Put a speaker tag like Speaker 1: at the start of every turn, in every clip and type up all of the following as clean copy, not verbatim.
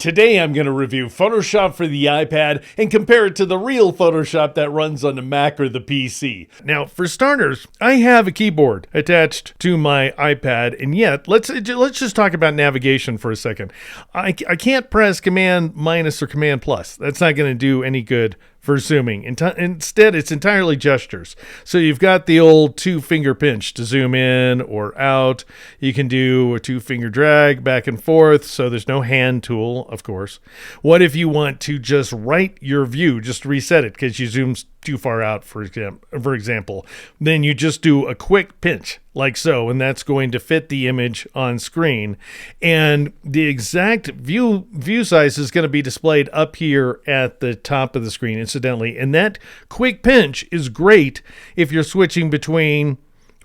Speaker 1: Today I'm going to review Photoshop for the iPad and compare it to the real Photoshop that runs on the Mac or the PC. Now, for starters, I have a keyboard attached to my iPad, and yet, let's just talk about navigation for a second. I can't press Command minus or Command plus. That's not going to do any good for zooming. Instead, it's entirely gestures. So you've got the old 2-finger pinch to zoom in or out. You can do a 2-finger drag back and forth, so there's no hand tool, of course. What if you want to just right your view, just reset it because you zoomed too far out, for example? Then you just do a quick pinch like so, and that's going to fit the image on screen. And the exact view size is going to be displayed up here at the top of the screen, incidentally. And that quick pinch is great if you're switching between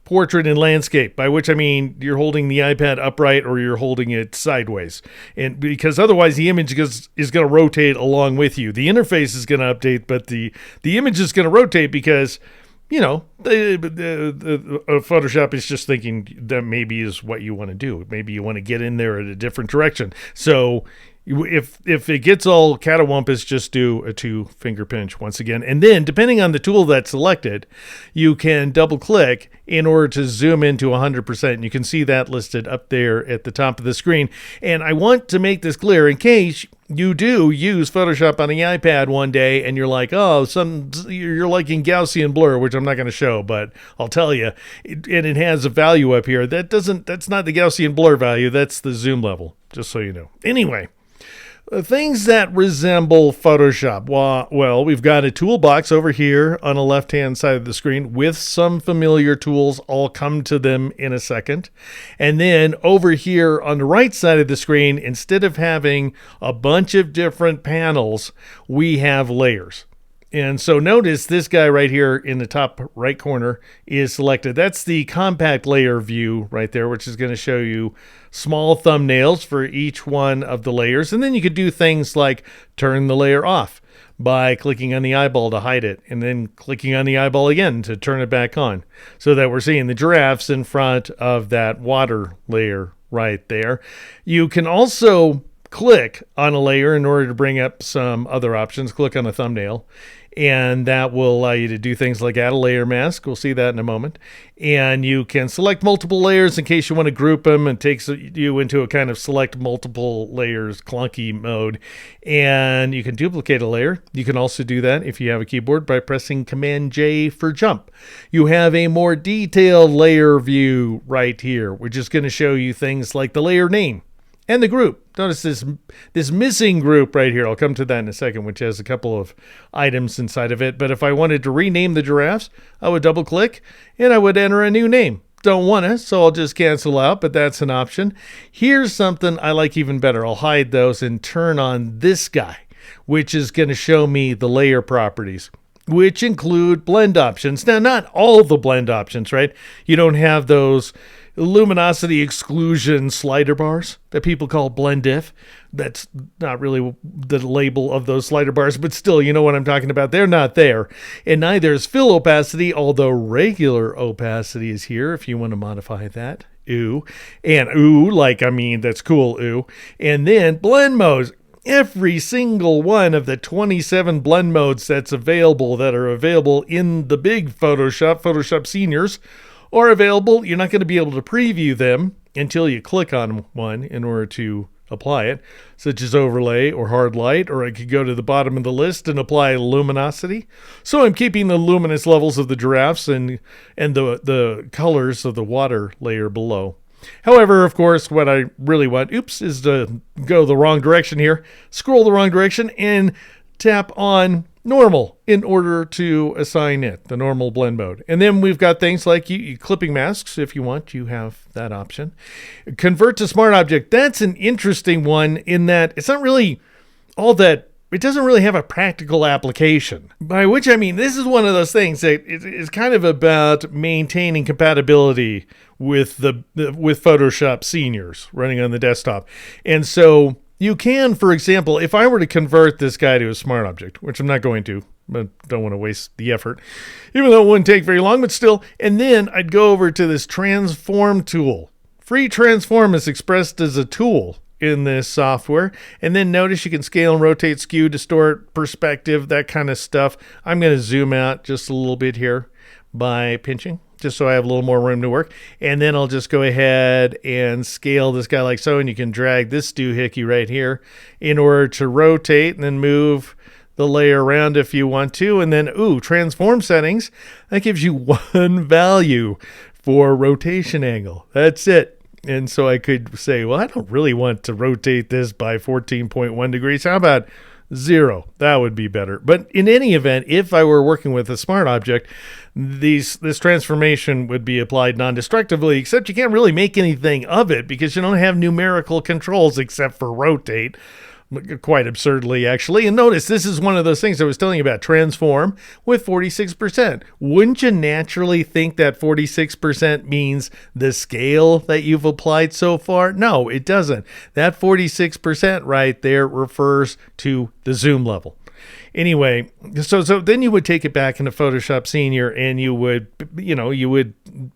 Speaker 1: portrait and landscape, by which I mean you're holding the iPad upright or you're holding it sideways. And because otherwise the image is going to rotate along with you. The interface is going to update, but the image is going to rotate because, you know, the Photoshop is just thinking that maybe is what you want to do. Maybe you want to get in there at a different direction. So if it gets all catawampus, just do a 2-finger pinch once again. And then, depending on the tool that's selected, you can double-click in order to zoom into 100%. And you can see that listed up there at the top of the screen. And I want to make this clear in case you do use Photoshop on the iPad one day and you're like, oh, you're liking Gaussian blur, which I'm not going to show, but I'll tell you, it has a value up here. That's not the Gaussian blur value. That's the zoom level, just so you know. Anyway. Things that resemble Photoshop. Well, we've got a toolbox over here on the left-hand side of the screen with some familiar tools. I'll come to them in a second. And then over here on the right side of the screen, instead of having a bunch of different panels, we have layers. And so notice this guy right here in the top right corner is selected. That's the compact layer view right there, which is going to show you small thumbnails for each one of the layers. And then you could do things like turn the layer off by clicking on the eyeball to hide it, and then clicking on the eyeball again to turn it back on, so that we're seeing the giraffes in front of that water layer right there. You can also click on a layer in order to bring up some other options. Click on a thumbnail, and that will allow you to do things like add a layer mask. We'll see that in a moment. And you can select multiple layers in case you want to group them. It takes you into a kind of select multiple layers clunky mode. And you can duplicate a layer. You can also do that if you have a keyboard by pressing Command J for jump. You have a more detailed layer view right here, which is going to show you things like the layer name and the group. Notice this missing group right here. I'll come to that in a second, which has a couple of items inside of it. But if I wanted to rename the giraffes, I would double click and I would enter a new name. Don't want to, so I'll just cancel out, but that's an option. Here's something I like even better. I'll hide those and turn on this guy, which is going to show me the layer properties, which include blend options. Now, not all the blend options, right? You don't have those luminosity exclusion slider bars that people call blend diff. That's not really the label of those slider bars, but still, you know what I'm talking about. They're not there. And neither is fill opacity, although regular opacity is here if you want to modify that. Ooh. And ooh, like, I mean, that's cool, ooh. And then blend modes. Every single one of the 27 blend modes that are available in the big Photoshop Seniors, are available. You're not going to be able to preview them until you click on one in order to apply it, such as overlay or hard light, or I could go to the bottom of the list and apply luminosity. So I'm keeping the luminous levels of the giraffes and the colors of the water layer below. However, of course, what I really want, is to go the wrong direction here, scroll the wrong direction, and tap on normal in order to assign it, the normal blend mode. And then we've got things like you clipping masks. If you want, you have that option. Convert to smart object. That's an interesting one in that it's not really all that, it doesn't really have a practical application. By which I mean, this is one of those things that is kind of about maintaining compatibility with with Photoshop Seniors running on the desktop. And so you can, for example, if I were to convert this guy to a smart object, which I'm not going to, but don't want to waste the effort, even though it wouldn't take very long, but still, and then I'd go over to this transform tool. Free transform is expressed as a tool in this software. And then notice you can scale and rotate, skew, distort, perspective, that kind of stuff. I'm going to zoom out just a little bit here by pinching, just so I have a little more room to work. And then I'll just go ahead and scale this guy like so, and you can drag this doohickey right here in order to rotate and then move the layer around if you want to. And then, transform settings. That gives you one value for rotation angle. That's it. And so I could say, well, I don't really want to rotate this by 14.1 degrees. How about 0? That would be better. But in any event, if I were working with a smart object, this transformation would be applied non-destructively, except you can't really make anything of it because you don't have numerical controls except for rotate. Quite absurdly, actually. And notice, this is one of those things I was telling you about, transform with 46%. Wouldn't you naturally think that 46% means the scale that you've applied so far? No, it doesn't. That 46% right there refers to the zoom level. Anyway, so then you would take it back into Photoshop Senior and you would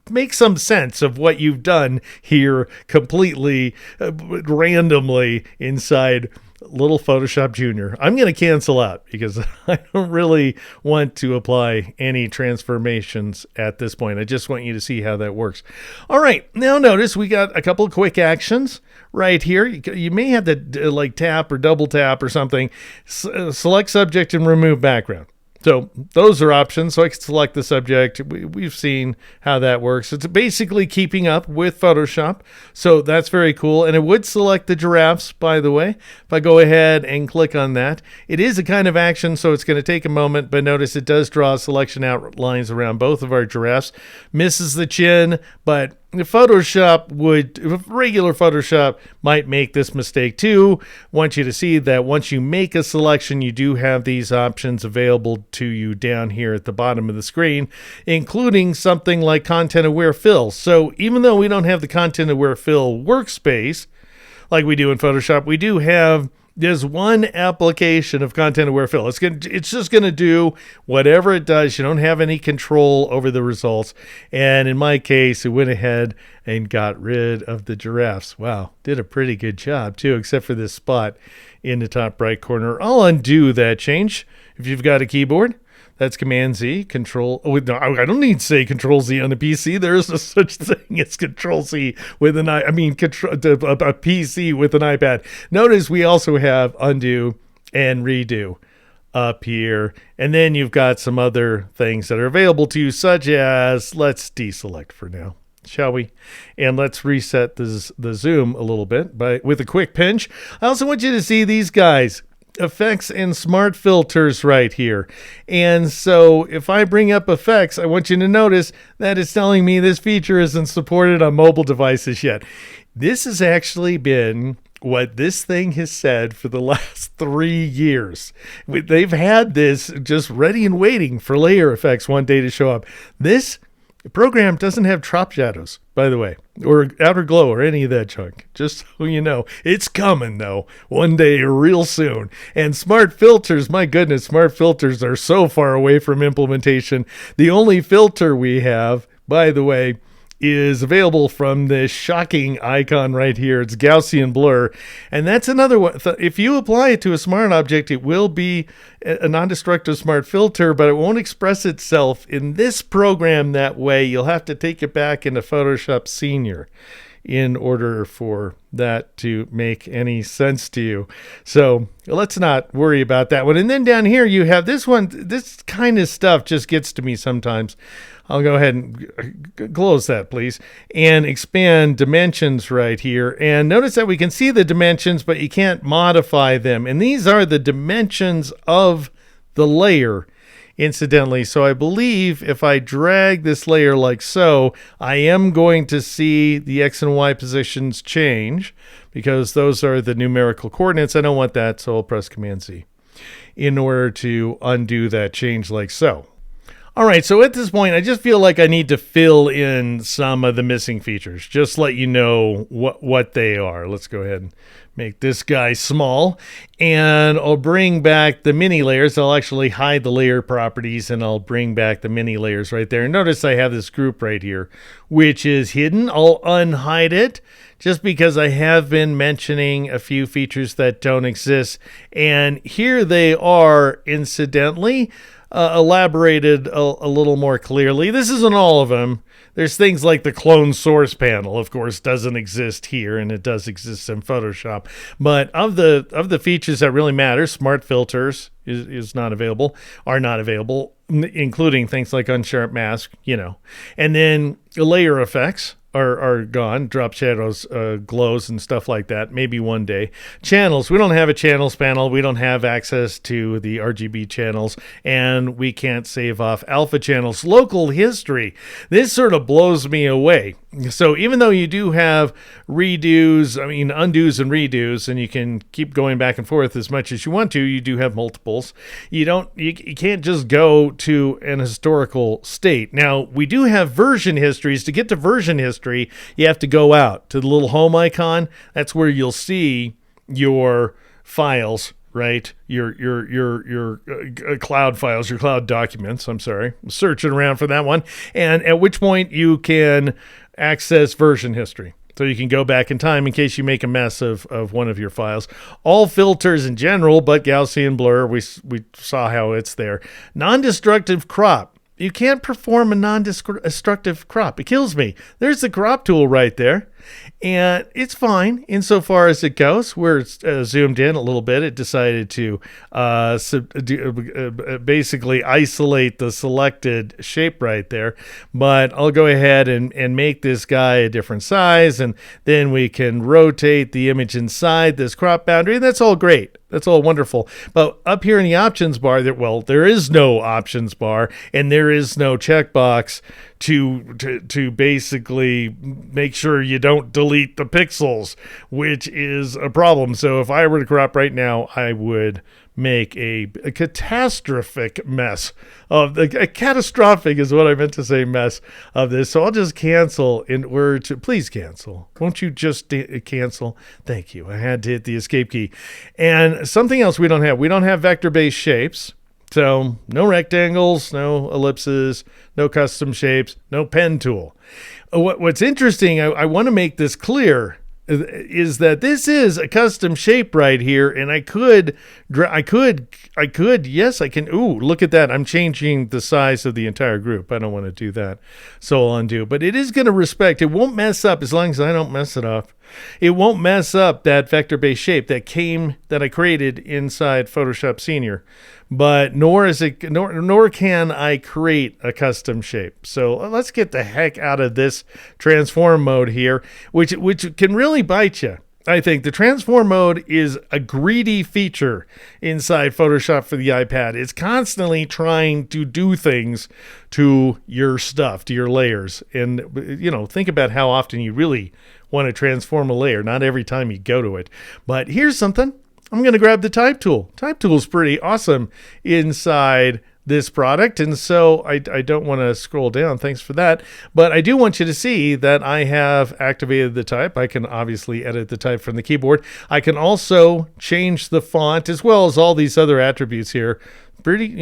Speaker 1: make some sense of what you've done here completely randomly inside little Photoshop Junior. I'm going to cancel out because I don't really want to apply any transformations at this point. I just want you to see how that works. All right, now notice we got a couple of quick actions right here. You may have to like tap or double tap or something. Select subject and remove background. So those are options. So I can select the subject. We've seen how that works. It's basically keeping up with Photoshop. So that's very cool. And it would select the giraffes, by the way. If I go ahead and click on that, it is a kind of action, so it's going to take a moment. But notice it does draw selection outlines around both of our giraffes. Misses the chin, but regular Photoshop might make this mistake too. Want you to see that once you make a selection, you do have these options available to you down here at the bottom of the screen, including something like Content Aware Fill. So even though we don't have the Content Aware Fill workspace like we do in Photoshop, we do have there's one application of Content Aware Fill. It's just going to do whatever it does. You don't have any control over the results. And in my case, it went ahead and got rid of the giraffes. Wow, did a pretty good job too, except for this spot in the top right corner. I'll undo that change. If you've got a keyboard, that's Command Z, Control. Oh, no, I don't need to say Control Z on a PC. There is no such thing as Control Z with a PC with an iPad. Notice we also have undo and redo up here. And then you've got some other things that are available to you, such as, let's deselect for now, shall we? And let's reset the zoom a little bit with a quick pinch. I also want you to see these guys. Effects and smart filters right here. And so if I bring up effects, I want you to notice that it's telling me this feature isn't supported on mobile devices yet. This has actually been what this thing has said for the last 3 years. They've had this just ready and waiting for layer effects one day to show up. This program doesn't have drop shadows, by the way, or outer glow or any of that junk. Just so you know, it's coming though, one day real soon. And smart filters, my goodness, smart filters are so far away from implementation. The only filter we have, by the way, is available from this shocking icon right here. It's Gaussian blur. And that's another one. If you apply it to a smart object, it will be a non-destructive smart filter, but it won't express itself in this program that way. You'll have to take it back into Photoshop Senior in order for that to make any sense to you. So let's not worry about that one. And then down here you have this one. This kind of stuff just gets to me sometimes. I'll go ahead and close that, please, and expand dimensions right here. And notice that we can see the dimensions, but you can't modify them. And these are the dimensions of the layer, incidentally. So I believe if I drag this layer like so, I am going to see the X and Y positions change because those are the numerical coordinates. I don't want that, so I'll press Command Z in order to undo that change like so. All right, so at this point, I just feel like I need to fill in some of the missing features. Just let you know what they are. Let's go ahead and make this guy small. And I'll bring back the mini layers. I'll actually hide the layer properties, and I'll bring back the mini layers right there. And notice I have this group right here, which is hidden. I'll unhide it just because I have been mentioning a few features that don't exist. And here they are, incidentally, elaborated a little more clearly. This isn't all of them. There's things like the clone source panel, of course, doesn't exist here, and it does exist in Photoshop. But of the features that really matter, smart filters is not available, including things like unsharp mask, and then layer effects are gone, drop shadows, glows, and stuff like that. Maybe one day. Channels, we don't have a channels panel. We don't have access to the RGB channels, and we can't save off alpha channels. Local history, this sort of blows me away. So even though you do have undos and redos, and you can keep going back and forth as much as you want to, you do have multiples. You can't just go to an historical state. Now, we do have version histories. To get to version history, you have to go out to the little home icon. That's where you'll see your files, right? Your cloud files, your cloud documents. I'm searching around for that one. And at which point you can access version history. So you can go back in time in case you make a mess of one of your files. All filters in general, but Gaussian blur, we saw how it's there. Non-destructive crop. You can't perform a non-destructive crop. It kills me. There's the crop tool right there. And it's fine insofar as it goes. Where it's zoomed in a little bit, it decided to basically isolate the selected shape right there. But I'll go ahead and make this guy a different size, and then we can rotate the image inside this crop boundary. And that's all great. That's all wonderful. But up here in the options bar, there is no options bar, and there is no checkbox to basically make sure you don't delete the pixels, which is a problem. So if I were to crop right now, I would make a catastrophic mess of a catastrophic is what I meant to say, mess of this. So I'll just cancel in order to please cancel. Won't you just cancel? Thank you. I had to hit the escape key. And something else we don't have vector-based shapes. So no rectangles, no ellipses, no custom shapes, no pen tool. What's interesting, I want to make this clear, is that this is a custom shape right here, and I could, yes, I can. Ooh, look at that. I'm changing the size of the entire group. I don't want to do that, so I'll undo. But it is going to respect. It won't mess up as long as I don't mess it up. It won't mess up that vector-based shape that I created inside Photoshop Senior, but nor can I create a custom shape. So let's get the heck out of this transform mode here, which can really bite you. I think the transform mode is a greedy feature inside Photoshop for the iPad. It's constantly trying to do things to your stuff, to your layers. And, think about how often you really want to transform a layer. Not every time you go to it. But here's something. I'm going to grab the type tool. Type tool is pretty awesome inside this product, and so I don't want to scroll down. Thanks for that. But I do want you to see that I have activated the type. I can obviously edit the type from the keyboard. I can also change the font as well as all these other attributes here. Pretty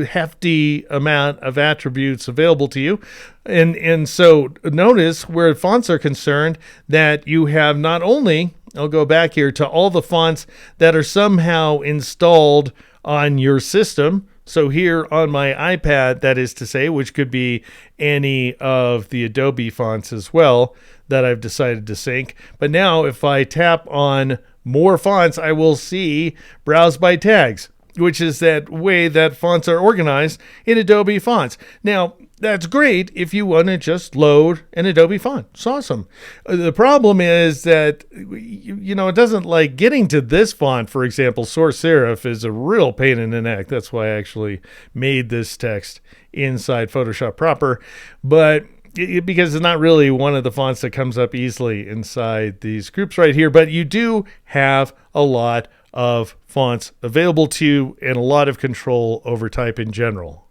Speaker 1: hefty amount of attributes available to you. And so notice where fonts are concerned that you have not only, I'll go back here to all the fonts that are somehow installed on your system. So here on my iPad, that is to say, which could be any of the Adobe fonts as well that I've decided to sync. But now if I tap on more fonts, I will see Browse by Tags, which is that way that fonts are organized in Adobe fonts. Now, that's great if you want to just load an Adobe font. It's awesome. The problem is that, it doesn't like getting to this font, for example, Source Serif is a real pain in the neck. That's why I actually made this text inside Photoshop proper. But because it's not really one of the fonts that comes up easily inside these groups right here. But you do have a lot of fonts available to you and a lot of control over type in general.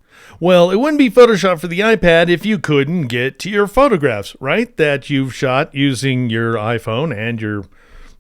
Speaker 1: Well, it wouldn't be Photoshop for the iPad if you couldn't get to your photographs, right? That you've shot using your iPhone and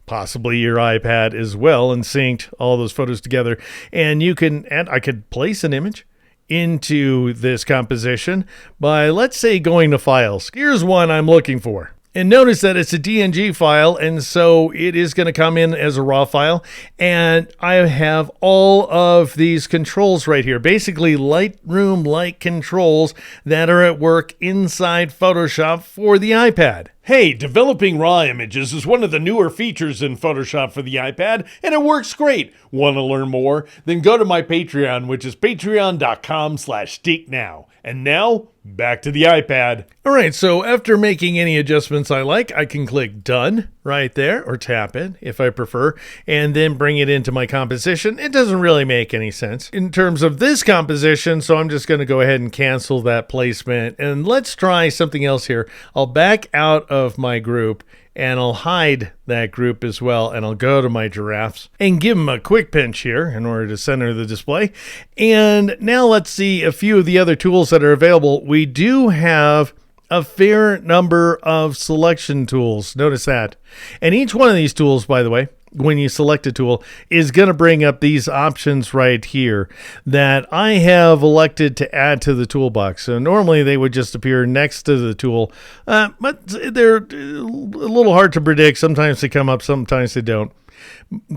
Speaker 1: possibly your iPad as well, and synced all those photos together. And I could place an image into this composition by, let's say, going to Files. Here's one I'm looking for. And notice that it's a DNG file, and so it is going to come in as a raw file. And I have all of these controls right here, basically Lightroom-like controls that are at work inside Photoshop for the iPad. Hey, developing raw images is one of the newer features in Photoshop for the iPad, and it works great. Want to learn more? Then go to my Patreon, which is patreon.com/geeknow. And now, back to the iPad. All right, so after making any adjustments I like, I can click Done right there, or tap it if I prefer, and then bring it into my composition. It doesn't really make any sense in terms of this composition, so I'm just going to go ahead and cancel that placement. And let's try something else here. I'll back out of my group, and I'll hide that group as well, and I'll go to my giraffes and give them a quick pinch here in order to center the display. And now let's see a few of the other tools that are available. We do have a fair number of selection tools. Notice that. And each one of these tools, by the way, when you select a tool, is going to bring up these options right here that I have elected to add to the toolbox. So normally they would just appear next to the tool, but they're a little hard to predict. Sometimes they come up, sometimes they don't.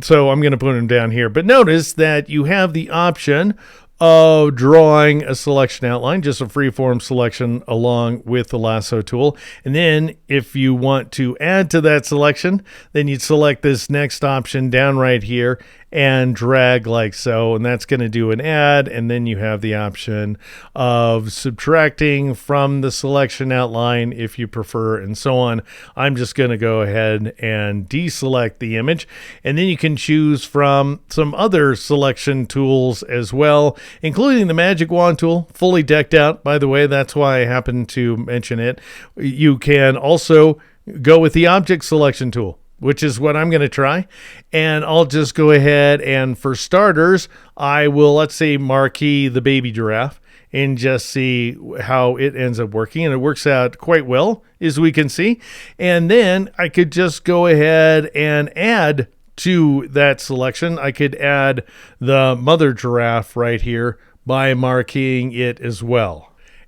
Speaker 1: So I'm going to put them down here. But notice that you have the option of drawing a selection outline, just a freeform selection along with the lasso tool. And then if you want to add to that selection, then you'd select this next option down right here and drag like so, and that's going to do an add. And then you have the option of subtracting from the selection outline if you prefer, and so on. I'm just going to go ahead and deselect the image, and then you can choose from some other selection tools as well, including the magic wand tool, fully decked out, by the way. That's why I happen to mention it. You can also go with the object selection tool, which is what I'm going to try. And I'll just go ahead and, for starters, I will, let's say, marquee the baby giraffe and just see how it ends up working. And it works out quite well, as we can see. And then I could just go ahead and add to that selection. I could add the mother giraffe right here by marqueing it as well.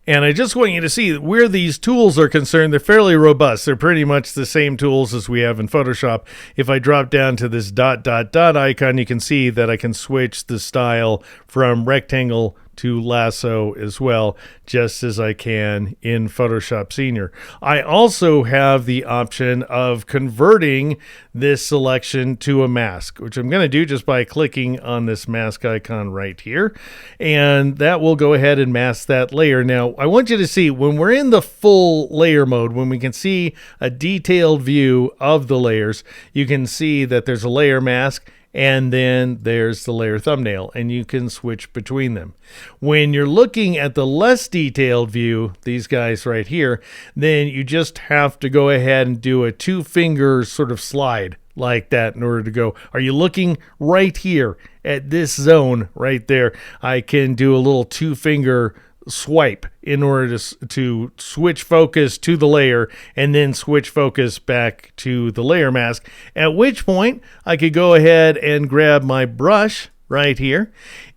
Speaker 1: And I just want you to see where these tools are concerned, they're fairly robust. They're pretty much the same tools as we have in Photoshop. If I drop down to this ... icon, you can see that I can switch the style from rectangle to lasso as well, just as I can in Photoshop Senior. I also have the option of converting this selection to a mask, which I'm going to do just by clicking on this mask icon right here. And that will go ahead and mask that layer. Now, I want you to see when we're in the full layer mode, when we can see a detailed view of the layers, you can see that there's a layer mask, and then there's the layer thumbnail, and you can switch between them. When you're looking at the less detailed view, these guys right here, then you just have to go ahead and do a 2-finger sort of slide like that in order to go. Are you looking right here at this zone right there? I can do a little 2-finger swipe in order to switch focus to the layer and then switch focus back to the layer mask, at which point I could go ahead and grab my brush right here,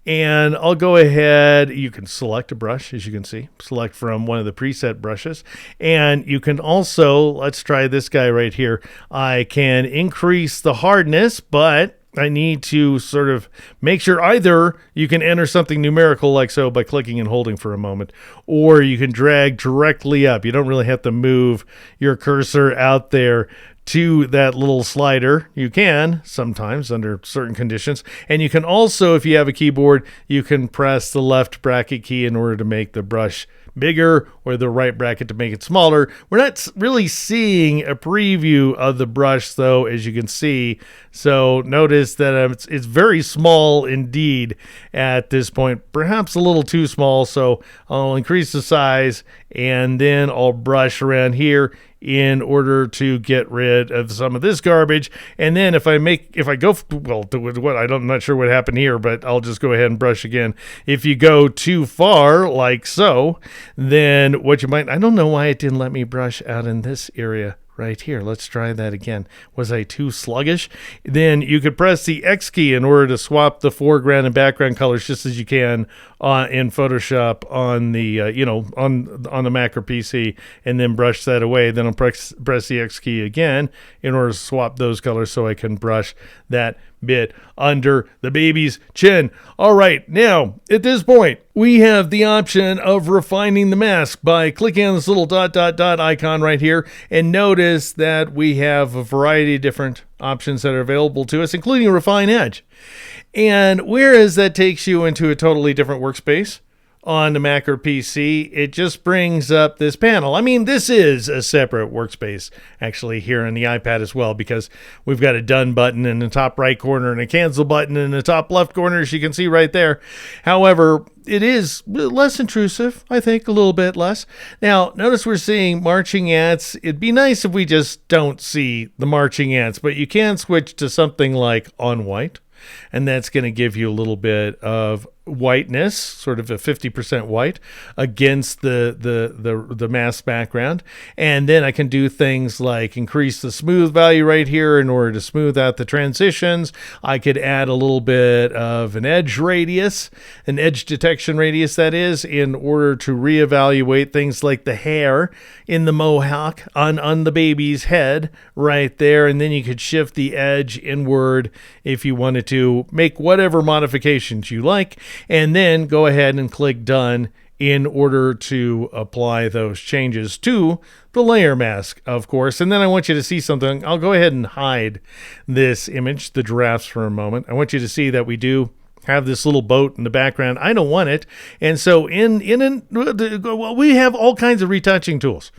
Speaker 1: and I'll go ahead. You can select a brush, as you can see, select from one of the preset brushes, and you can also, let's try this guy right here. I can increase the hardness, but I need to sort of make sure either you can enter something numerical like so by clicking and holding for a moment, or you can drag directly up. You don't really have to move your cursor out there to that little slider. You can sometimes under certain conditions. And you can also, if you have a keyboard, you can press the left bracket key in order to make the brush bigger or the right bracket to make it smaller. We're not really seeing a preview of the brush though, as you can see. So notice that it's very small indeed at this point, perhaps a little too small. So I'll increase the size, and then I'll brush around here in order to get rid of some of this garbage. And then if I go, well, to what, I'm not sure what happened here, but I'll just go ahead and brush again. If you go too far, like so, then what you might, I don't know why it didn't let me brush out in this area right here. Let's try that again. Was I too sluggish? Then you could press the X key in order to swap the foreground and background colors, just as you can in Photoshop on the on the Mac or PC, and then brush that away. Then I'll press the X key again in order to swap those colors so I can brush that bit under the baby's chin. All right, now at this point we have the option of refining the mask by clicking on this little dot icon right here, and notice that we have a variety of different options that are available to us, including a refine edge. And whereas that takes you into a totally different workspace on the Mac or PC, it just brings up this panel. I mean, this is a separate workspace actually here on the iPad as well, because we've got a done button in the top right corner and a cancel button in the top left corner, as you can see right there. However, it is less intrusive, I think, a little bit less. Now, notice we're seeing marching ants. It'd be nice if we just don't see the marching ants, but you can switch to something like on white, and that's going to give you a little bit of whiteness, sort of a 50% white against the mask background. And then I can do things like increase the smooth value right here in order to smooth out the transitions. I could add a little bit of an edge radius, an edge detection radius, that is, in order to reevaluate things like the hair in the mohawk on the baby's head right there. And then you could shift the edge inward if you wanted to make whatever modifications you like, and then go ahead and click done in order to apply those changes to the layer mask, of course. And then I want you to see something. I'll go ahead and hide this image, the giraffes, for a moment. I want you to see that we do have this little boat in the background. I don't want it. And so we have all kinds of retouching tools,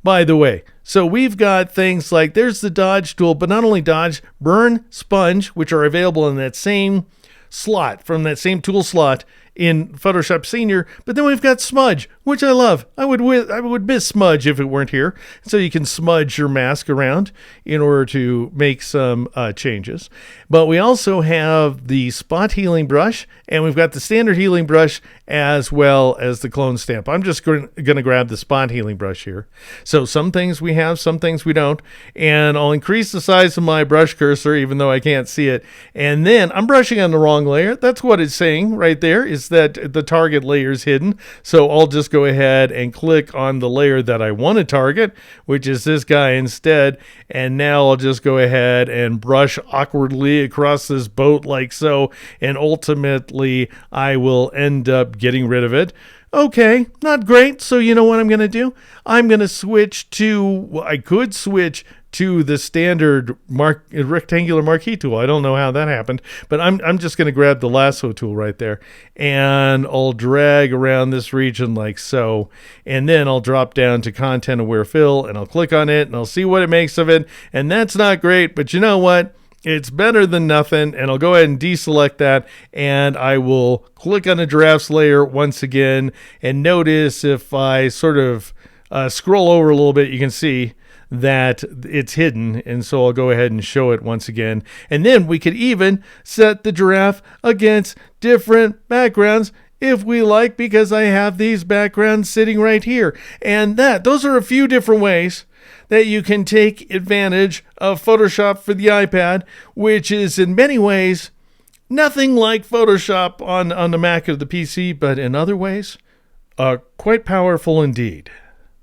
Speaker 1: by the way. So we've got things like, there's the dodge tool, but not only dodge, burn, sponge, which are available in that same slot, from that same tool slot in Photoshop Senior. But then we've got smudge, which I love. I would miss smudge if it weren't here. So you can smudge your mask around in order to make some changes. But we also have the spot healing brush, and we've got the standard healing brush as well as the clone stamp. I'm just going to grab the spot healing brush here. So some things we have, some things we don't. And I'll increase the size of my brush cursor, even though I can't see it. And then I'm brushing on the wrong layer. That's what it's saying right there, is that the target layer is hidden. So I'll just go ahead and click on the layer that I want to target, which is this guy instead. And now I'll just go ahead and brush awkwardly across this boat like so. And ultimately, I will end up getting rid of it. Okay, not great. So you know what I'm going to do? I'm going to switch to, I could switch to the standard rectangular marquee tool. I don't know how that happened, but I'm just going to grab the lasso tool right there, and I'll drag around this region like so, and then I'll drop down to content aware fill, and I'll click on it, and I'll see what it makes of it. And that's not great, but you know what? It's better than nothing. And I'll go ahead and deselect that, and I will click on the giraffes layer once again, and notice if I sort of scroll over a little bit, you can see that it's hidden. And so I'll go ahead and show it once again. And then we could even set the giraffe against different backgrounds if we like, because I have these backgrounds sitting right here. And those are a few different ways that you can take advantage of Photoshop for the iPad, which is in many ways nothing like Photoshop on the Mac or the PC, but in other ways, quite powerful indeed.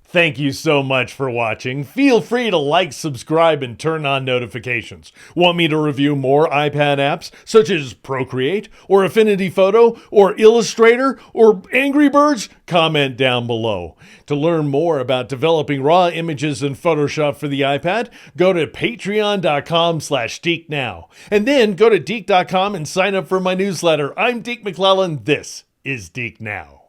Speaker 1: Thank you so much for watching. Feel free to like, subscribe, and turn on notifications. Want me to review more iPad apps such as Procreate or Affinity Photo or Illustrator or Angry Birds? Comment down below. To learn more about developing raw images in Photoshop for the iPad, go to patreon.com/DeekNow. And then go to Deek.com and sign up for my newsletter. I'm Deek McClellan. This is Deek Now.